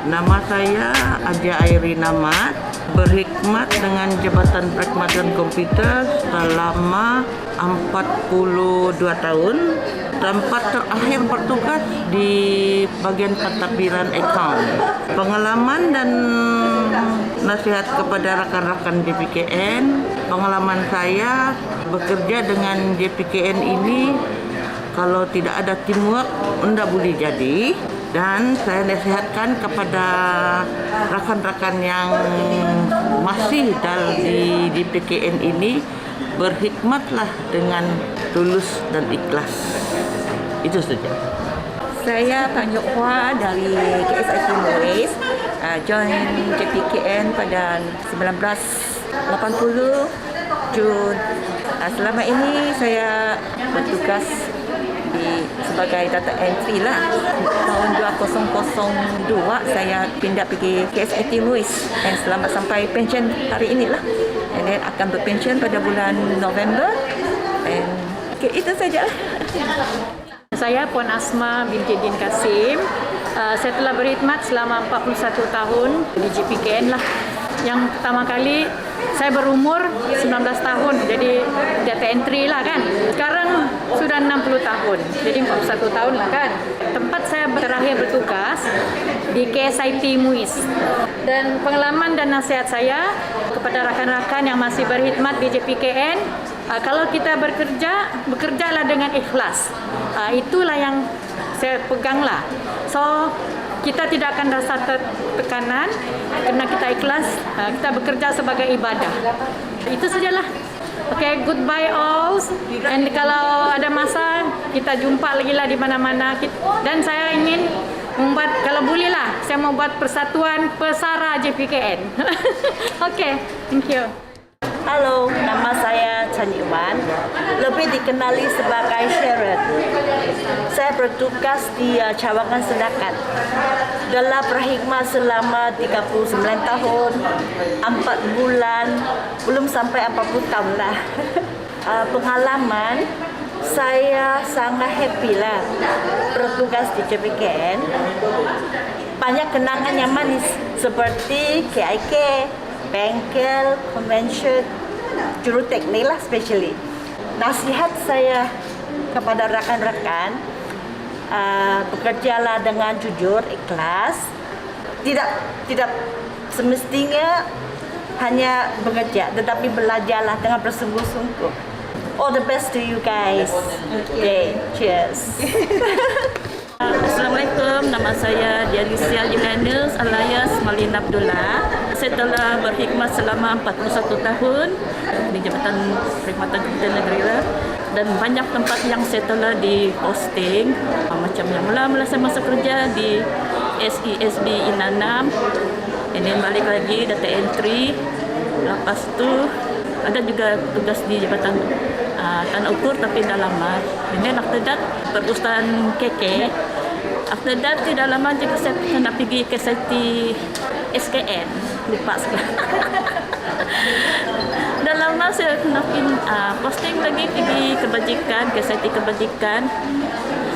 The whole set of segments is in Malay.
Nama saya Aja Airina Mat, berkhidmat dengan Jabatan Perkhidmatan dan Komputer selama 42 tahun. Tempat terakhir bertugas di bagian pentadbiran akaun. Pengalaman dan nasihat kepada rakan-rakan JPKN. Pengalaman saya bekerja dengan JPKN ini, kalau tidak ada teamwork, tidak boleh jadi. Dan saya nasihatkan kepada rakan-rakan yang masih di JPKN ini, berkhidmatlah dengan tulus dan ikhlas. Itu saja. Saya Tan Yok Hua dari KSIT MUIS, join JPKN pada 1980 Jun. Selama ini saya bertugas sebagai data entry lah. Tahun 2002 saya pindah pergi KSIT MUIS dan selamat sampai pension hari inilah. And then akan berpension pada bulan November. And itu saja. Saya Puan Asma binti Din Kasim. Saya telah berkhidmat selama 41 tahun di JPKN lah. Yang pertama kali saya berumur 19 tahun, jadi data entry lah kan. Sekarang sudah 60 tahun, jadi 41 tahun lah kan. Tempat saya terakhir bertugas di KSIT MUIS. Dan pengalaman dan nasihat saya kepada rakan-rakan yang masih berkhidmat di JPKN, kalau kita bekerjalah dengan ikhlas. Itulah yang saya peganglah. So, kita tidak akan rasa tekanan karena kita ikhlas. Kita bekerja sebagai ibadah. Itu sajalah. Okay, goodbye all. And kalau ada masa, kita jumpa lagi lah di mana-mana. Dan saya ingin membuat, kalau boleh lah, saya mau buat persatuan pesara JPKN. Okay, thank you. Halo, nama saya Chan Yuan, lebih dikenali sebagai Sharon. Saya bertugas di cawangan Sedakat. Dalam berkhidmat selama 39 tahun, 4 bulan, belum sampai 40 tahun lah. Pengalaman, saya sangat happy lah bertugas di JPKN. Banyak kenangan yang manis seperti KIK, bengkel, convention, juru teknik lah especially. Nasihat saya kepada rakan-rakan, bekerjalah dengan jujur, ikhlas. Tidak semestinya hanya bekerja, tetapi belajarlah dengan bersungguh-sungguh. All the best to you guys. Okay, cheers. Assalamualaikum, nama saya Dialisia Yulanus alias Malin Abdullah. Saya telah berkhidmat selama 41 tahun di Jabatan Perkhidmatan Komputer Negara dan banyak tempat yang saya telah di posting. Macam yang mula-mula saya masuk kerja di SESB Inanam, ini balik lagi data entry. Lepas tu ada juga tugas di Jabatan Tanah Ukur tapi dah lama. Ini after that perpustakaan KK. After that tidak lama juga saya kena pergi ke site SKN, lupa sekarang. Dah lama saya kena posting lagi pergi kebajikan, ke site kebajikan.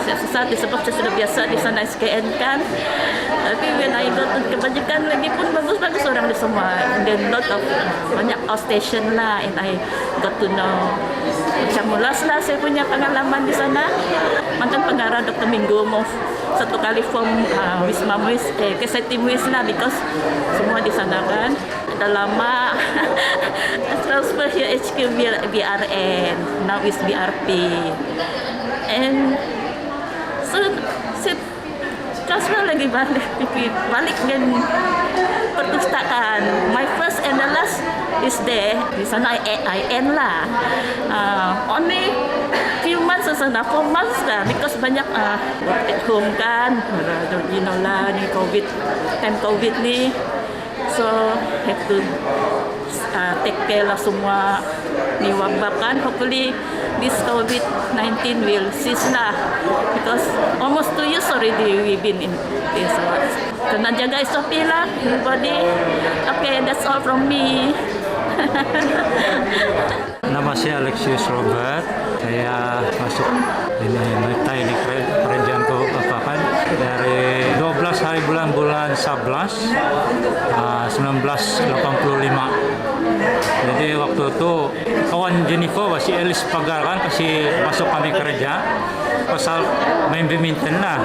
Saya susah sebab saya sudah biasa di sana SKN kan. Tapi when I go to kebajikan lagi pun bagus-bagus orang di semua. And then lot of banyak outstation lah, and I got to know. Macam mulas lah saya punya pengalaman di sana. Mantan pengarah Dr. Minggu mau satu kali form Wisma Muis, KSIT Muis lah, because semua di sana kan. Dah lama transfer here HQ BRN, now is BRP. And so saya transfer lagi balik dengan perpustakaan. My first and the last is there. Di sana I end lah. Only few months sana, 4 months lah, because banyak work at home kan. You know lah, ni COVID, time COVID ni. So have to take care lah semua ni wabak kan. Hopefully this COVID-19 will cease lah, because almost 2 years already we've been in this. Kena jaga SOP lah, everybody. Okay, that's all from me. Nama saya Alexius Robert. Saya masuk teknik pekerjaan keuangan dari 12 hari bulan 11 1985. Jadi waktu itu kawan Jennifer masih Elis Pagar kan kasih masuk kami kerja pasal main badminton lah,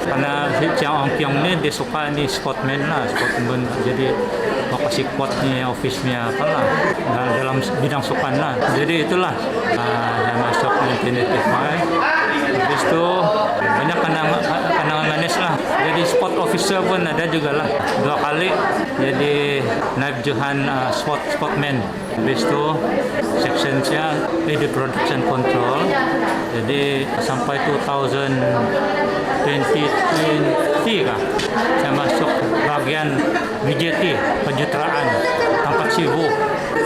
karena Chiang Ong Kiong ni dia suka ni sportman lah, sportman, jadi mau kasih quote-nya office-nya apa lah dalam bidang sukan lah. Jadi itulah yang masuk 1985. Habis itu banyak kenangan manis lah. Jadi sport officer pun ada juga lah 2 kali. Jadi naib Johan sportman. Habis itu section saya di production control. Jadi sampai 2020 kah, saya masuk bagian BJT penjutraan tempat sibuk.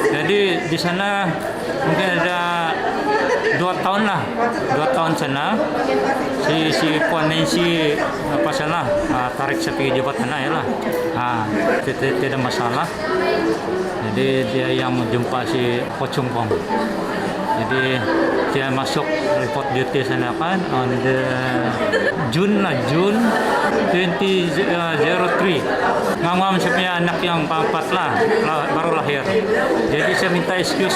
Jadi di sana mungkin ada 2 tahun lah, 2 tahun sana si Puan Nancy apa sana tarik saya pergi jabatan ya lah, tidak masalah. Jadi dia yang menjumpa si Ho Chung Kong. Jadi saya masuk report duty sana kan on the June 2003. Ngam saya punya anak yang 4 lah baru lahir. Jadi saya minta excuse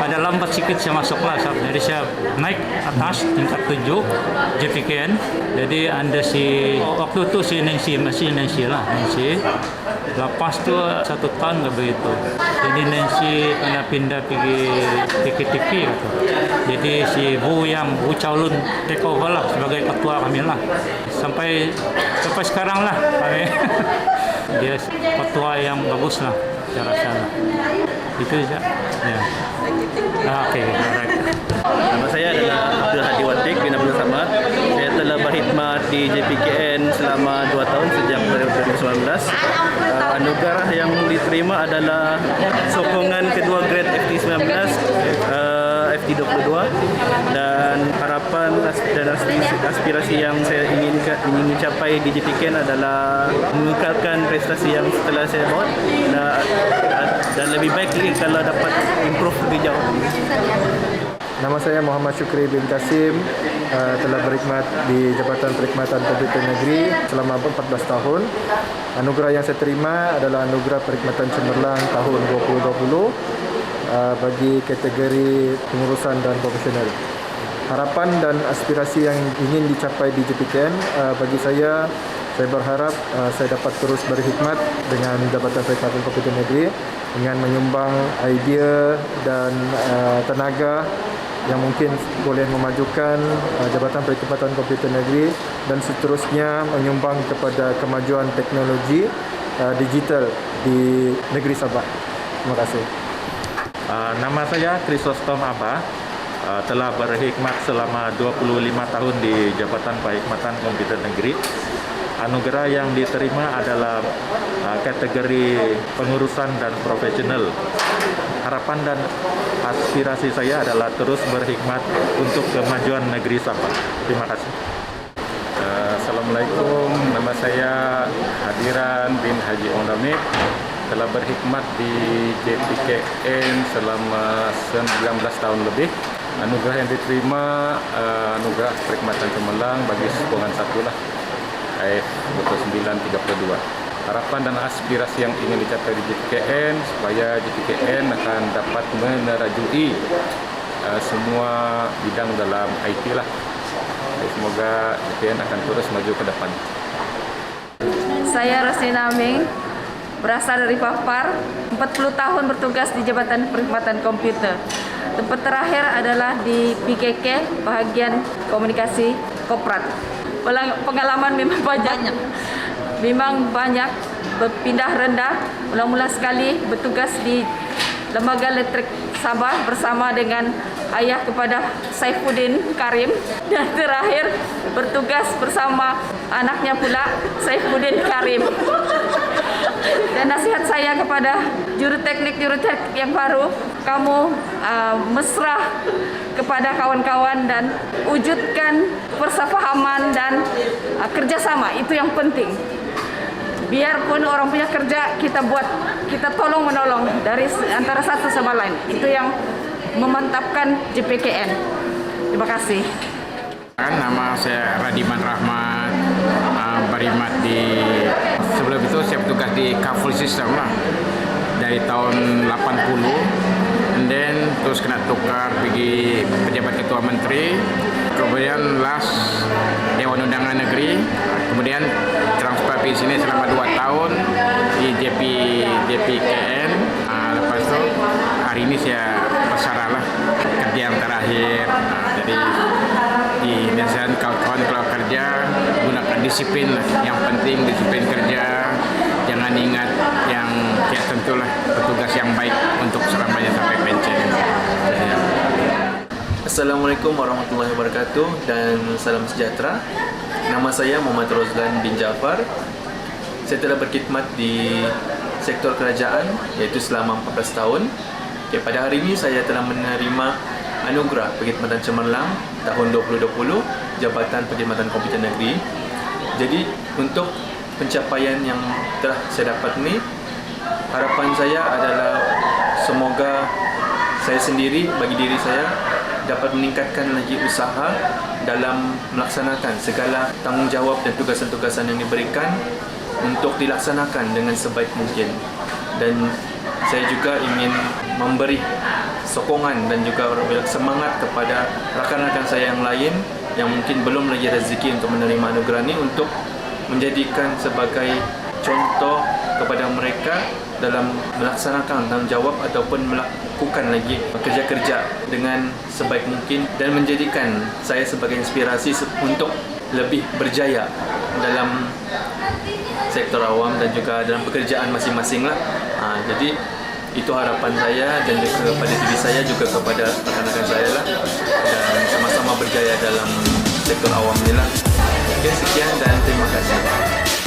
pada lambat sikit saya masuk lah. Jadi saya naik atas tingkat 7 JPKN. Jadi anda si waktu itu si Nancy masih Nancy lah Nancy. Lepas tu 1 tahun ke begitu. Jadi Nancy kena pindah pergi TKTP gitu. Jadi si Bu Chaolun take over lah sebagai ketua kami lah. Sampai sekarang lah kami. Dia ketua yang bagus lah cara saya. Itu saja. Ya. Okey, alright. Nama saya adalah Abdul Hadi Watik bin Abdul Samad. Saya telah berkhidmat di JPKN selama 2 tahun sejak 2019. Anugerah yang diterima adalah sokongan kedua grade FT19, FT22, dan harapan dan aspirasi yang saya ingin capai di JPKN adalah mengekalkan prestasi yang setelah saya buat dan lebih baik lagi kalau dapat improve lebih jauh. Nama saya Muhammad Syukri bin Kasim, telah berkhidmat di Jabatan Perkhidmatan Komputer Negeri selama 14 tahun. Anugerah yang saya terima adalah Anugerah Perkhidmatan Cemerlang tahun 2020 bagi kategori pengurusan dan profesional. Harapan dan aspirasi yang ingin dicapai di JPKN, bagi saya berharap saya dapat terus berkhidmat dengan Jabatan Perkhidmatan Komputer Negeri dengan menyumbang idea dan tenaga yang mungkin boleh memajukan Jabatan Perkhidmatan Komputer Negeri dan seterusnya menyumbang kepada kemajuan teknologi digital di negeri Sabah. Terima kasih. Nama saya Chrysostom Abah, telah berkhidmat selama 25 tahun di Jabatan Perkhidmatan Komputer Negeri. Anugerah yang diterima adalah kategori pengurusan dan profesional. Harapan dan aspirasi saya adalah terus berkhidmat untuk kemajuan negeri Sabah. Terima kasih. Assalamualaikum, nama saya Hadiran bin Haji Ondamik, telah berkhidmat di JPKN selama 19 tahun lebih. Anugerah yang diterima anugerah perkhidmatan cemerlang bagi sokongan 1 lah, AF 2932. Harapan dan aspirasi yang ingin dicapai di JPKN supaya JPKN akan dapat menerajui semua bidang dalam IT lah. Semoga JPKN akan terus maju ke depan. Saya Roslina Aming, berasal dari Papar, 40 tahun bertugas di Jabatan Perkhidmatan Komputer. Tempat terakhir adalah di PKK, bahagian komunikasi korporat. Pengalaman memang banyak. Memang banyak, berpindah rendah. Mula-mula sekali bertugas di Lembaga Elektrik Sabah bersama dengan ayah kepada Saifuddin Karim, dan terakhir bertugas bersama anaknya pula Saifuddin Karim. Dan nasihat saya kepada juruteknik yang baru, kamu mesra kepada kawan-kawan dan wujudkan persefahaman dan kerjasama, itu yang penting. biarpun orang punya kerja, kita tolong menolong dari antara satu sama lain. Itu yang memantapkan JPKN. Terima kasih. Nama saya Radiman Rahmat, Barimat di sebelum itu saya bertugas di Kaful System lah dari tahun 80, and then terus kena tukar pergi pejabat ketua menteri, kemudian last Dewan Undangan Negeri, kemudian transfer di sini selama 2 tahun di JPKN. Lepas itu hari ini saya bersara lah kerja yang terakhir. Jadi di biasanya kawan-kawan kalau kerja gunakan disiplin lah. Yang penting disiplin kerja, jangan ingat yang ya tentulah petugas yang baik untuk selamanya sampai pensiun. Assalamualaikum warahmatullahi wabarakatuh dan salam sejahtera. Nama saya Muhammad Rozlan bin Jafar. Saya telah berkhidmat di sektor kerajaan iaitu selama 14 tahun. Pada hari ini saya telah menerima anugerah Perkhidmatan Cemerlang tahun 2020 Jabatan Perkhidmatan Komputer Negeri. Jadi untuk pencapaian yang telah saya dapat ini, harapan saya adalah semoga saya sendiri bagi diri saya dapat meningkatkan lagi usaha dalam melaksanakan segala tanggungjawab dan tugasan-tugasan yang diberikan untuk dilaksanakan dengan sebaik mungkin. Dan saya juga ingin memberi sokongan dan juga semangat kepada rakan-rakan saya yang lain yang mungkin belum lagi rezeki untuk menerima anugerah ini, untuk menjadikan sebagai contoh kepada mereka dalam melaksanakan tanggungjawab ataupun melakukan lagi kerja-kerja dengan sebaik mungkin dan menjadikan saya sebagai inspirasi untuk lebih berjaya dalam sektor awam dan juga dalam pekerjaan masing-masing lah. Jadi itu harapan saya dan juga kepada diri saya, juga kepada rekan-rekan saya lah, dan sama-sama berjaya dalam sektor awam ini lah. Oke, sekian dan terima kasih.